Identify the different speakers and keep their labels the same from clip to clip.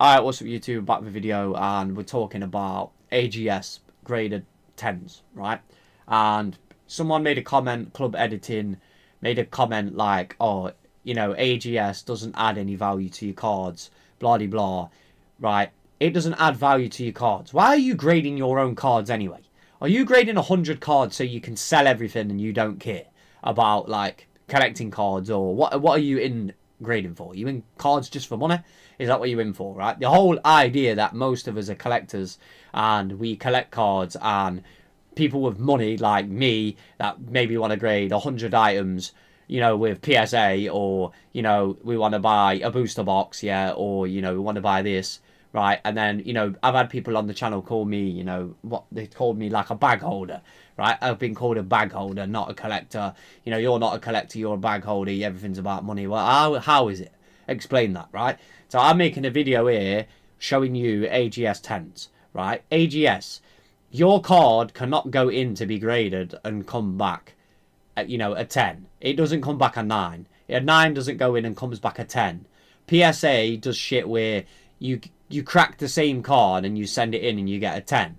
Speaker 1: Alright, what's up YouTube, back with a video, and we're talking about AGS graded 10s, right? And someone made a comment, Club Editing, made a comment like, oh, you know, AGS doesn't add any value to your cards, blah de blah, right? It doesn't add value to your cards. Why are you grading your own cards anyway? Are you grading 100 cards so you can sell everything and you don't care about, like, collecting cards? Or what are you in grading for? You in cards just for money? Is that what you're in for, right? The whole idea that most of us are collectors and we collect cards, and people with money like me that maybe want to grade 100 items, you know, with PSA, or, you know, we want to buy a booster box, yeah, or, you know, we want to buy this, right? And then, you know, I've had people on the channel call me, you know, what they called me, like a bag holder, right? I've been called a bag holder, not a collector. You know, you're not a collector, you're a bag holder, everything's about money. Well, how is it? Explain that, right? So I'm making a video here showing you AGS 10s, right? AGS, your card cannot go in to be graded and come back at, you know, a 10. It doesn't come back a 9. A 9 doesn't go in and comes back a 10. PSA does shit where you crack the same card and you send it in and you get a 10.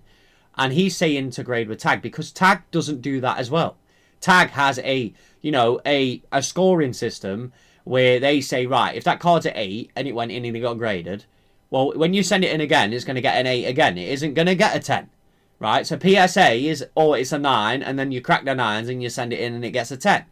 Speaker 1: And he's saying to grade with Tag, because Tag doesn't do that as well. Tag has a, you know, a scoring system where they say, right, if that card's at 8 and it went in and it got graded, well, when you send it in again, it's going to get an 8 again. It isn't going to get a 10, right? So PSA is, or it's a 9, and then you crack the 9s and you send it in and it gets a 10.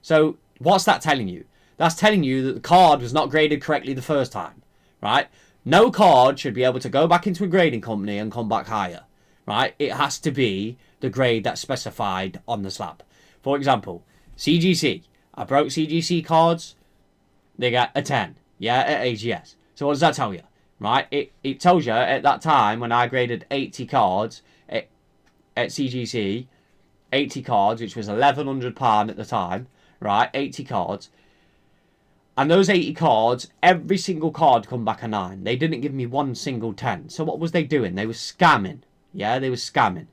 Speaker 1: So what's that telling you? That's telling you that the card was not graded correctly the first time, right? No card should be able to go back into a grading company and come back higher, right? It has to be the grade that's specified on the slab. For example, CGC. I broke CGC cards. They got a 10, yeah, at AGS. So what does that tell you, right? It tells you at that time when I graded 80 cards at CGC, 80 cards, which was £1,100 at the time, right? 80 cards. And those 80 cards, every single card come back a 9. They didn't give me one single 10. So what was they doing? They were scamming. Yeah, they were scamming.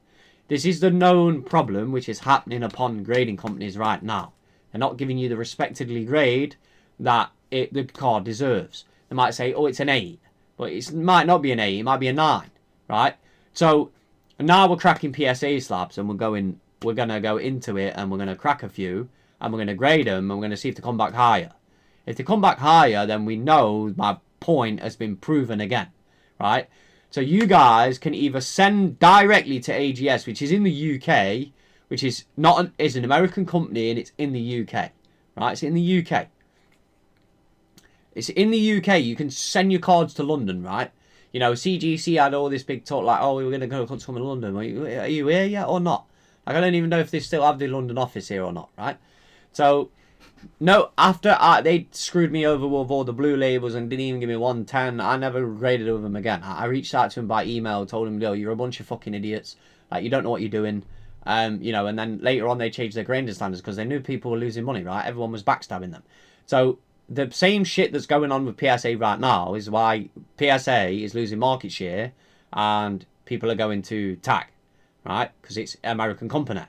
Speaker 1: This is the known problem which is happening upon grading companies right now. They're not giving you the respectedly grade that the card deserves. They might say, oh, it's an 8. But it might not be an 8. It might be a 9. Right? So now we're cracking PSA slabs, and we're going to go into it, and we're going to crack a few, and we're going to grade them, and we're going to see if they come back higher. If they come back higher, then we know my point has been proven again. Right? So you guys can either send directly to AGS, which is in the UK, which is not is an American company, and it's in the UK. Right? It's in the UK. It's in the UK. You can send your cards to London, right? You know, CGC had all this big talk like, oh, we were going to go to come to London. Are you here yet or not? Like, I don't even know if they still have the London office here or not, right? So, no, after they screwed me over with all the blue labels and didn't even give me 110, I never graded with them again. I reached out to him by email, told him, yo, you're a bunch of fucking idiots. Like, you don't know what you're doing. You know, and then later on they changed their grading standards because they knew people were losing money, right? Everyone was backstabbing them. So the same shit that's going on with PSA right now is why PSA is losing market share and people are going to Tag, right? Because it's an American company.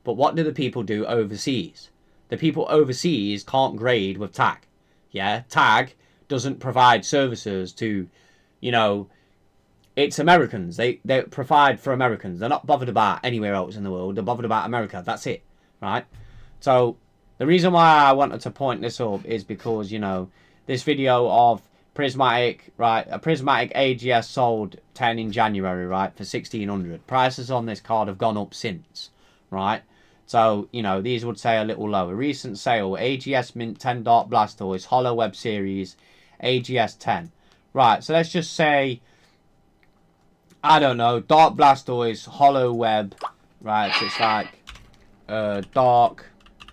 Speaker 1: But what do the people do overseas? The people overseas can't grade with Tag. Yeah, Tag doesn't provide services to, you know, it's Americans. They provide for Americans. They're not bothered about anywhere else in the world. They're bothered about America. That's it, right? So the reason why I wanted to point this up is because, you know, this video of Prismatic, right? A Prismatic AGS sold 10 in January, right? For 1,600. Prices on this card have gone up since, right? So, you know, these would say a little lower. Recent sale, AGS Mint 10 Dark Blastoise, Hollow Web Series, AGS 10. Right, so let's just say, I don't know, Dark Blastoise, Hollow Web, right? So it's like Dark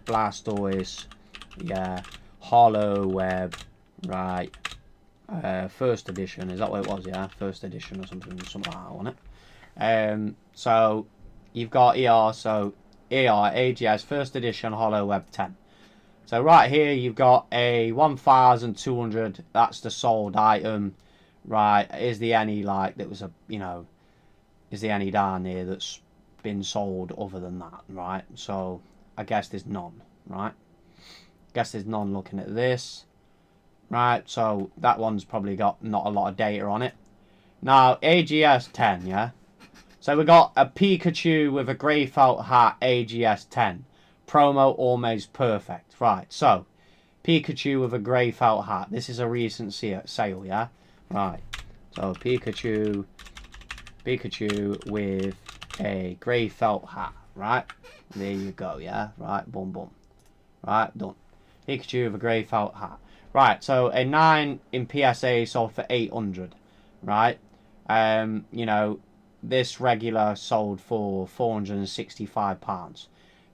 Speaker 1: Blastoise, yeah, Hollow Web, right? First edition, is that what it was? Yeah, first edition or something like that, wasn't it? So you've got ER, so ER AGS first edition Hollow Web 10. So right here you've got a 1,200. That's the sold item. Right, is there any like that was a, you know, is there any down here that's been sold other than that? Right, so I guess there's none. Right, guess there's none looking at this. right? So that one's probably got not a lot of data on it. Now, AGS 10, yeah? So we got a Pikachu with a grey felt hat, AGS 10. Promo almost perfect. Right, so Pikachu with a grey felt hat. This is a recent sale, yeah? Right, so Pikachu with a grey felt hat, right? There you go, yeah? Right, boom, boom. Right, done. Pikachu with a grey felt hat. Right, so a 9 in PSA sold for 800, right? You know, this regular sold for £465.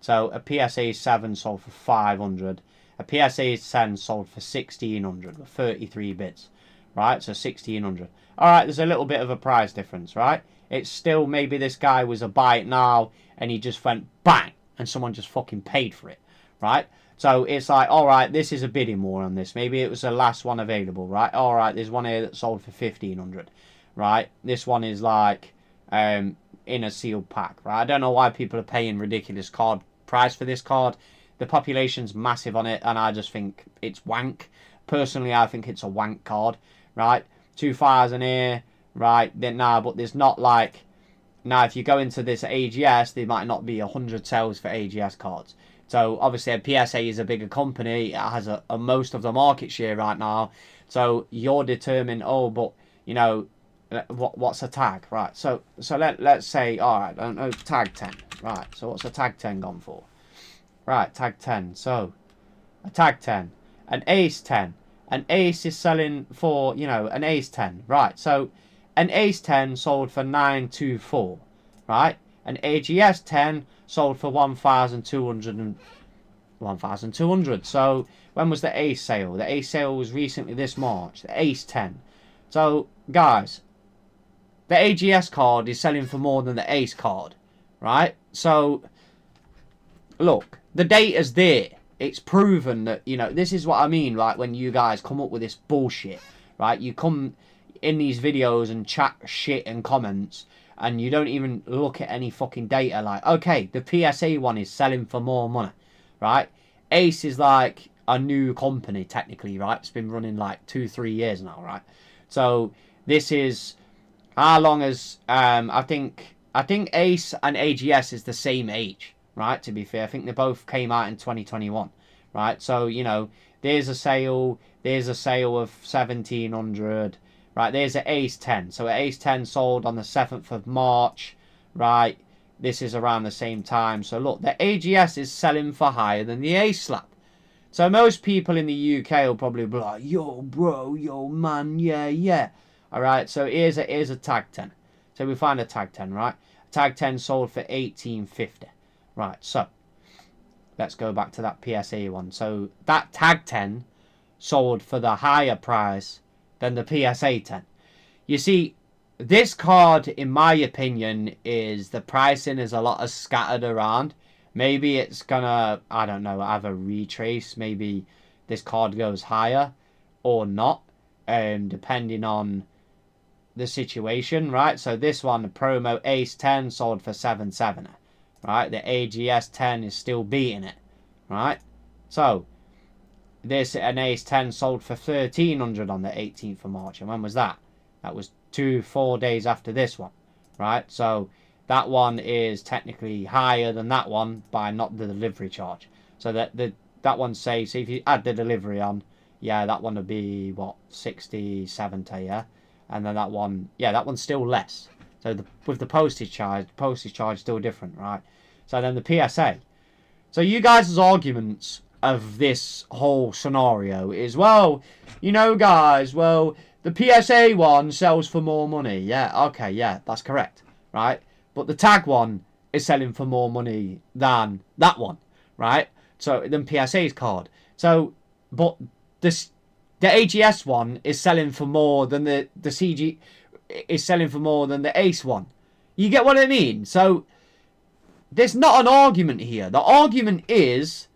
Speaker 1: So a PSA 7 sold for 500. A PSA 10 sold for 1600 with 33 bits, right? So 1600. All right, there's a little bit of a price difference, right? It's still, maybe this guy was a buy it now and he just went bang and someone just fucking paid for it, right? So it's like, all right, this is a bidding war on this. Maybe it was the last one available, right? All right, there's one here that sold for 1500, right? This one is like in a sealed pack, right? I don't know why people are paying ridiculous card price for this card. The population's massive on it, and I just think it's wank. Personally, I think it's a wank card, right? 2000 here, right? Then nah, but there's not like now. If you go into this AGS, there might not be 100 sales for AGS cards. So obviously, PSA is a bigger company. It has a most of the market share right now. So you're determined. Oh, but you know, what's a tag, right? So let's say, all right, I don't know, tag 10, right? So what's a tag 10 gone for? Right, tag 10. So a tag 10, an ace 10. An ace is selling for, you know, an ace 10, right? So an ace 10 sold for 924, right? An AGS 10 sold for 1,200 1,200. So when was the ace sale? The ace sale was recently this March. The ace 10. So guys, the AGS card is selling for more than the ace card, right? So look, the data's there. It's proven that, you know, this is what I mean, like when you guys come up with this bullshit, right? You come in these videos and chat shit and comments and you don't even look at any fucking data. Like, okay, the PSA one is selling for more money, right? Ace is like a new company technically, right? It's been running like 2-3 years now, right? So this is how long as I think Ace and AGS is the same age, right? To be fair, I think they both came out in 2021, right? So you know, there's a sale of 1700, right? There's an Ace 10, so an Ace 10 sold on the 7th of March, right? This is around the same time. So look, the AGS is selling for higher than the Ace slab. So most people in the UK will probably be like, yo, bro, yo, man, yeah, yeah. All right, so here's a tag 10. So we find a tag 10, right? Tag 10 sold for 1850. Right, so let's go back to that PSA one. So that tag 10 sold for the higher price than the PSA 10. You see, this card, in my opinion, is the pricing is a lot of scattered around. Maybe it's gonna, I don't know, have a retrace. Maybe this card goes higher or not, depending on the situation, right? So this one, the promo Ace 10 sold for 770, right? The AGS 10 is still beating it, right? So this, an Ace 10 sold for 1300 on the 18th of March. And when was that? That was 4 days after this one, right? So that one is technically higher than that one by not the delivery charge. So that one says, so if you add the delivery on, yeah, that one would be what, 60, 70, yeah? And then that one, yeah, that one's still less. So with the postage charge still different, right? So then the PSA. So you guys' arguments of this whole scenario is, well, you know, guys, well, the PSA one sells for more money. Yeah, okay, yeah, that's correct, right? But the tag one is selling for more money than that one, right? So than PSA's card. So, but this, the AGS one is selling for more than the CG is selling for more than the Ace one. You get what I mean? So there's not an argument here. The argument is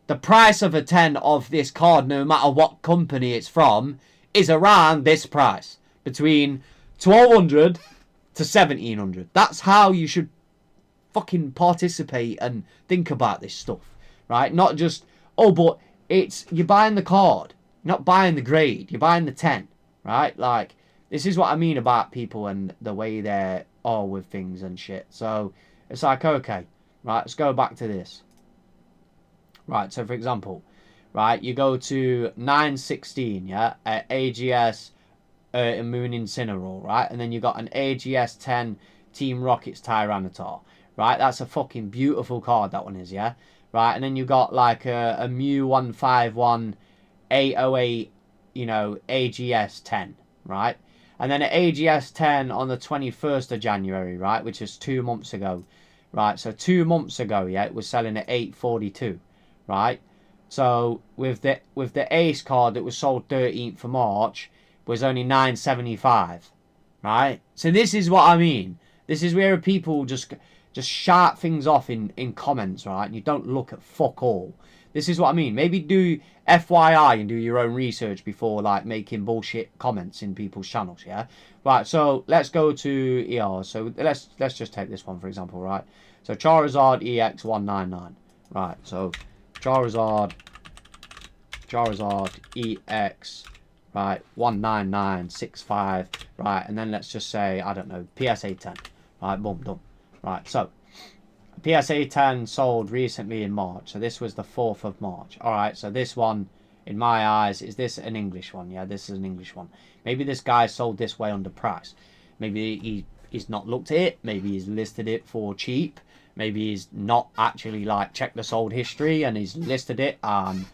Speaker 1: the price of a 10 of this card, no matter what company it's from, is around this price. Between 1200 to 1700. That's how you should fucking participate and think about this stuff. Right? Not just, oh, but it's, you're buying the card. You're not buying the grade. You're buying the 10, right? Like, this is what I mean about people and the way they're all with things and shit. So, it's like, okay, right, let's go back to this. Right, so for example, right, you go to 916, yeah, at AGS Moon Incineroar, right? And then you got an AGS 10 Team Rockets Tyranitar, right? That's a fucking beautiful card, that one is, yeah? Right, and then you got like a Mew 151 808, you know, AGS 10, right? And then at AGS 10 on the 21st of January, right, which is 2 months ago, right? So 2 months ago, yeah, it was selling at 842, right? So with the Ace card that was sold 13th of March was only 975, right? So this is what I mean. This is where people just shout things off in comments, right? And you don't look at fuck all. This is what I mean. Maybe do FYI and do your own research before like making bullshit comments in people's channels, yeah? Right, so let's go to ER. So let's just take this one for example, right? So Charizard EX 199. Right, so Charizard EX, right, 19965, right, and then let's just say, I don't know, PSA 10, right, boom, done. Right, so PSA 10 sold recently in March, so this was the 4th of March. Alright, so this one, in my eyes, is this an English one? Yeah, this is an English one. Maybe this guy sold this way under price. Maybe he's not looked at it, maybe he's listed it for cheap, maybe he's not actually like checked the sold history and he's listed it and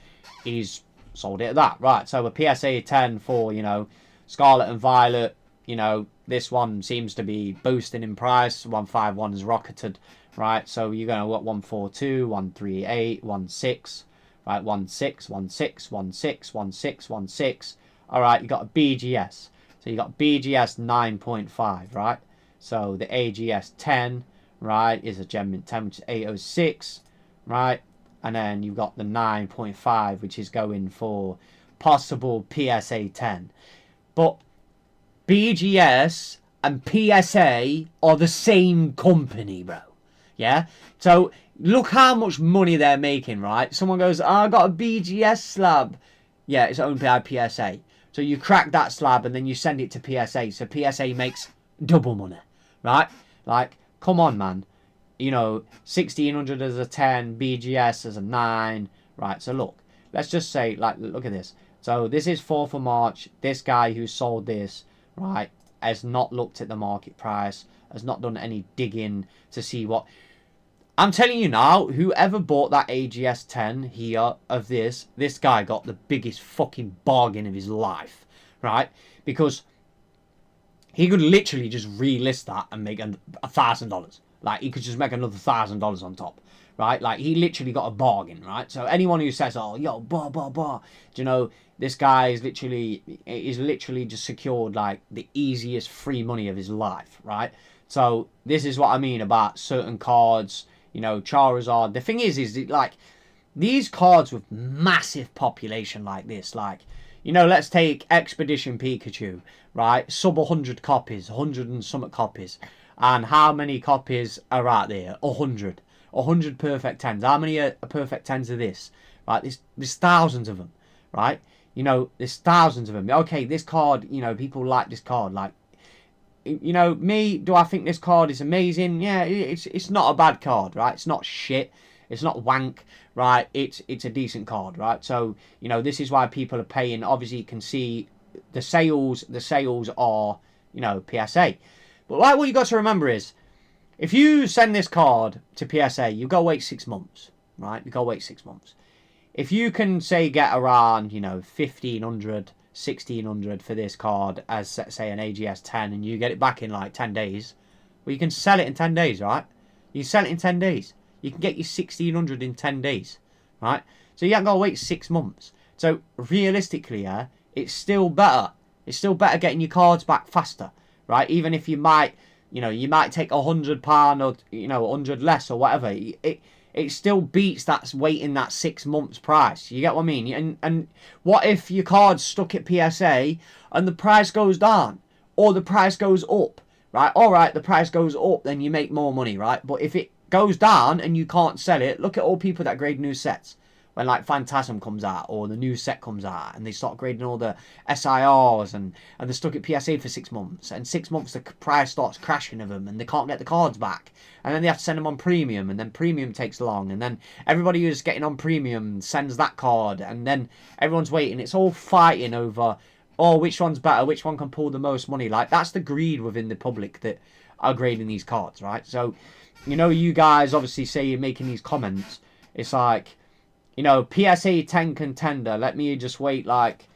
Speaker 1: he's sold it at that. Right, so a PSA 10 for, you know, Scarlet and Violet, you know, this one seems to be boosting in price. 151 has rocketed, right? So you're going to what 142, 138, 16, right? 16, 16, 16, 16, 16. All right, you got a BGS. So you got BGS 9.5, right? So the AGS 10, right, is a gem mint 10, which is 806, right? And then you've got the 9.5, which is going for possible PSA 10. But BGS and PSA are the same company, bro. Yeah? So look how much money they're making, right? Someone goes, oh, I got a BGS slab. Yeah, it's owned by PSA. So you crack that slab and then you send it to PSA. So PSA makes double money, right? Like, come on, man. You know, 1600 as a 10, BGS as a 9. Right, so look. Let's just say, like, look at this. So this is 4th of March. This guy who sold this, right, has not looked at the market price, has not done any digging to see what... I'm telling you now, whoever bought that AGS 10 here of this guy got the biggest fucking bargain of his life, right? Because he could literally just relist that and make $1,000. Like, he could just make another $1,000 on top, right? Like, he literally got a bargain, right? So anyone who says, oh, yo, do you know, this guy is literally just secured, like, the easiest free money of his life, right? So this is what I mean about certain cards, you know, Charizard. The thing is like, these cards with massive population like this, like, you know, let's take Expedition Pikachu, right? Sub 100 copies, 100 and something copies. And how many copies are out there? 100. 100 perfect 10s. How many are perfect 10s of this? Right, there's thousands of them, right? You know, there's thousands of them. Okay, this card, you know, people like this card. Like, you know, me, do I think this card is amazing? Yeah, it's not a bad card, right? It's not shit. It's not wank, right? It's a decent card, right? So, you know, this is why people are paying. Obviously, you can see the sales. The sales are, you know, PSA. But like, what you got to remember is, if you send this card to PSA, you go wait 6 months, right? You go wait 6 months. If you can, say, get around, you know, 1,500, 1,600 for this card as, say, an AGS 10, and you get it back in, like, 10 days, well, you can sell it in 10 days, right? You can sell it in 10 days. You can get your 1,600 in 10 days, right? So you haven't got to wait 6 months. So, realistically, yeah, it's still better. It's still better getting your cards back faster, right? Even if you might, you know, you might take £100 or, you know, 100 less or whatever. It still beats that waiting that 6 months price. You get what I mean? And what if your card's stuck at PSA and the price goes down or the price goes up, right? All right, the price goes up, then you make more money, right? But if it goes down and you can't sell it, look at all people that grade new sets. when like Phantasm comes out or the new set comes out and they start grading all the SIRs and they're stuck at PSA for 6 months, and 6 months the price starts crashing of them and they can't get the cards back, and then they have to send them on premium, and then premium takes long, and then everybody who's getting on premium sends that card, and then everyone's waiting. It's all fighting over, oh, which one's better, which one can pull the most money. Like, that's the greed within the public that are grading these cards, right? So, you know, you guys obviously say you're making these comments. It's like, you know, PSA 10 contender, let me just wait like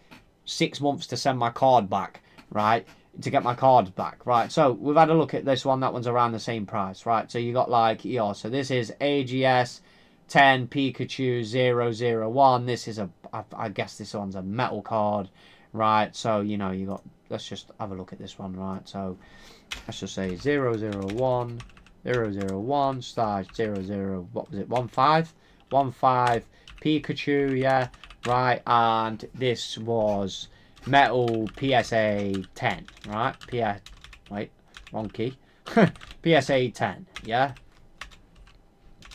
Speaker 1: 6 months to send my card back, right? To get my cards back, right? So we've had a look at this one. That one's around the same price, right? So you got like, yeah, so this is AGS 10 Pikachu 001. This is I guess this one's a metal card, right? So, you know, you got, let's just have a look at this one, right? So let's just say 001, 001, star 00, what was it, 15 Pikachu, yeah, right? And this was metal PSA 10, right? Wait, wrong key. PSA 10, yeah?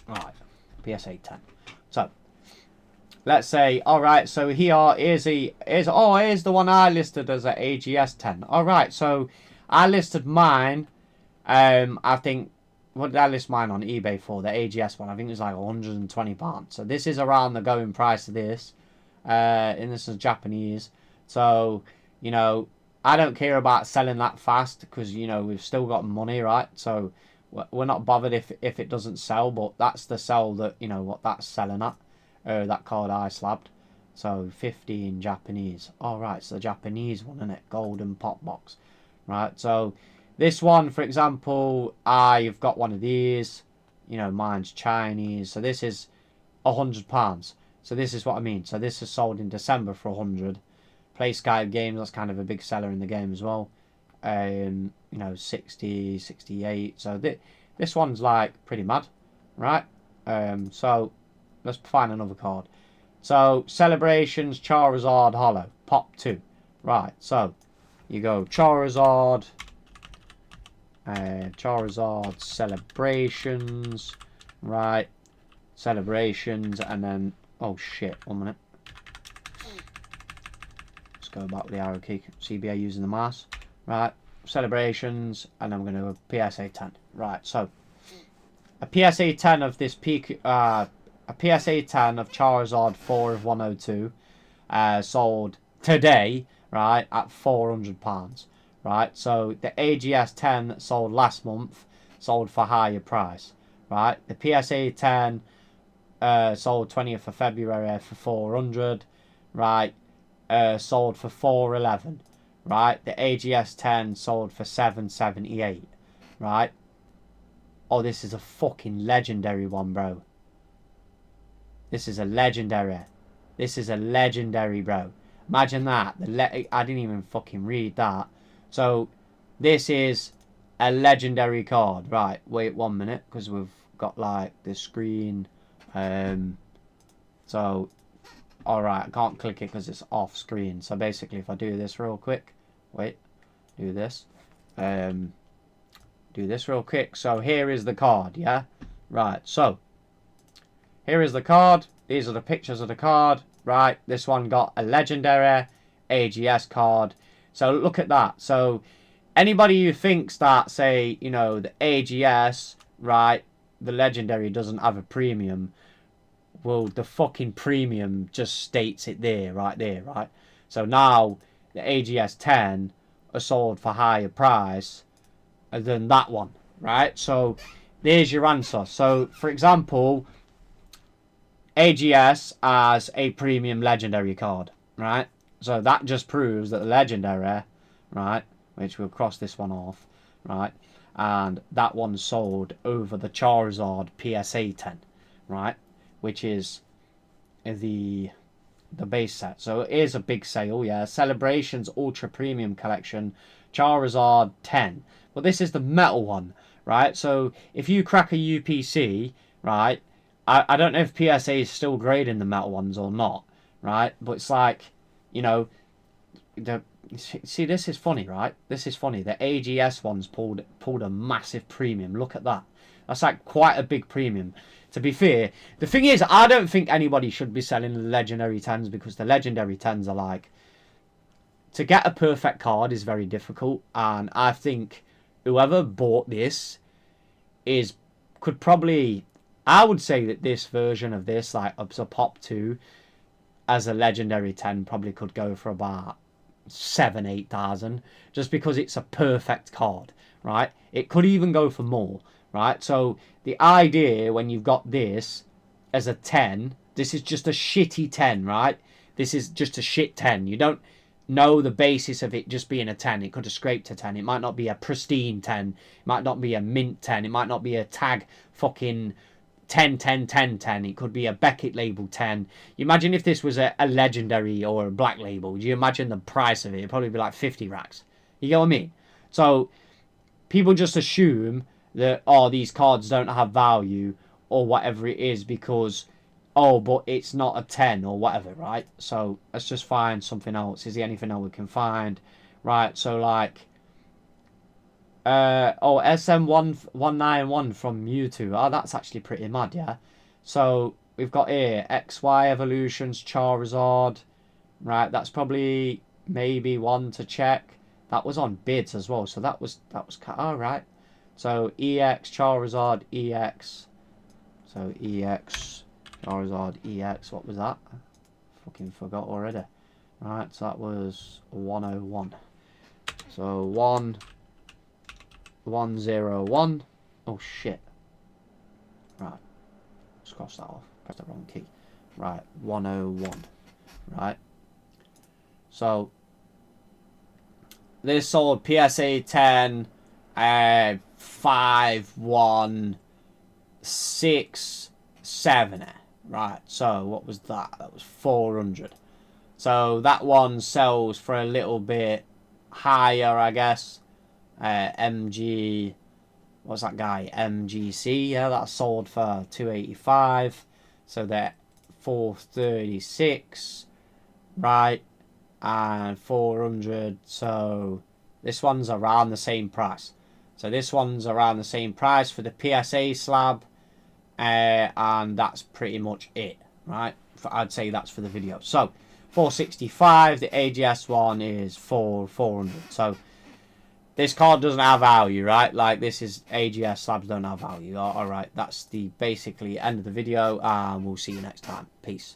Speaker 1: Right, PSA 10. So, let's say, alright, so here's the one I listed as an AGS 10. Alright, so I listed mine, I think, what did I list mine on eBay for? The AGS one. I think it was like £120. So this is around the going price of this. And this is Japanese. So, you know, I don't care about selling that fast because, you know, we've still got money, right? So we're not bothered if it doesn't sell. But that's the sell that, you know, what that's selling at. That card I slabbed. So 15 Japanese. Alright, so the Japanese one, isn't it? Golden pop box. Right, so this one, for example, I've got one of these. You know, mine's Chinese. So this is £100. So this is what I mean. So this is sold in December for 100. Play Skype games, that's kind of a big seller in the game as well. You know, 60, 68. So this one's like pretty mad, right? So let's find another card. So Celebrations Charizard Hollow, Pop 2. Right, so you go Charizard. Charizard Celebrations, right? Celebrations, and then, oh shit, 1 minute. Let's go back with the arrow key. CBA using the mouse, right? Celebrations, and I'm going to go PSA 10, right? So a PSA 10 of this a PSA 10 of Charizard 4 of 102, sold today, right, at £400. Right, so the AGS 10 that sold last month sold for higher price. Right, the PSA 10 sold 20th of February for 400. Right, sold for 411. Right, the AGS 10 sold for 778. Right, oh, this is a fucking legendary one, bro. This is a legendary. This is a legendary, bro. Imagine that. I didn't even fucking read that. So, this is a legendary card. Right, wait 1 minute, because we've got, like, the screen. So, alright, I can't click it because it's off screen. So, basically, if I do this real quick. Wait, do this. Do this real quick. So, here is the card, yeah? Right, so, here is the card. These are the pictures of the card. Right, this one got a legendary AGS card. So look at that. So anybody who thinks that, say, you know, the AGS, right, the legendary doesn't have a premium, well, the fucking premium just states it there, right? So now the AGS 10 are sold for higher price than that one, right? So there's your answer. So for example, AGS as a premium legendary card, right? So that just proves that the legendary, right, which we'll cross this one off, right, and that one sold over the Charizard PSA 10, right, which is the base set. So it is a big sale, yeah. Celebrations Ultra Premium Collection, Charizard 10. But this is the metal one, right? So if you crack a UPC, right, I don't know if PSA is still grading the metal ones or not, right? But it's like, you know, See, this is funny, right? This is funny. The AGS ones pulled a massive premium. Look at that. That's like quite a big premium. To be fair, the thing is, I don't think anybody should be selling legendary 10s because the legendary 10s are like, to get a perfect card is very difficult, and I think whoever bought this could probably, I would say that this version of this, like up to pop 2 as a legendary 10, probably could go for about 7,000-8,000 just because it's a perfect card, right? It could even go for more, right? So the idea when you've got this as a 10, this is just a shitty 10, right? This is just a shit 10. You don't know the basis of it just being a 10. It could have scraped a 10. It might not be a pristine 10. It might not be a mint 10. It might not be a tag fucking 10, 10, 10, 10. It could be a Beckett label 10. You imagine if this was a legendary or a black label. Do you imagine the price of it? It'd probably be like 50 racks. You get what I mean? So people just assume that, oh, these cards don't have value or whatever it is because, oh, but it's not a 10 or whatever, right? So let's just find something else. Is there anything else we can find? Right, so like, SM1191 from Mewtwo. Oh, that's actually pretty mad, yeah. So we've got here XY Evolutions, Charizard. Right, that's probably maybe one to check. That was on bids as well, so that was all right. So EX Charizard EX. So EX Charizard EX. What was that? Fucking forgot already. Right, so that was 101. So 101. Oh shit. Right. Let's cross that off. Press the wrong key. Right, 101. Right. So this sold PSA 10 5167. Right, so what was that? That was 400. So that one sells for a little bit higher, I guess. MG, what's that guy? MGC, yeah, that sold for 285. So they're 436, right? And 400. So this one's around the same price. So this one's around the same price for the PSA slab, and that's pretty much it, right? I'd say that's for the video. So 465. The AGS one is 400. So this card doesn't have value, right? Like, this is AGS slabs don't have value. All right, that's the basically end of the video, and we'll see you next time. Peace.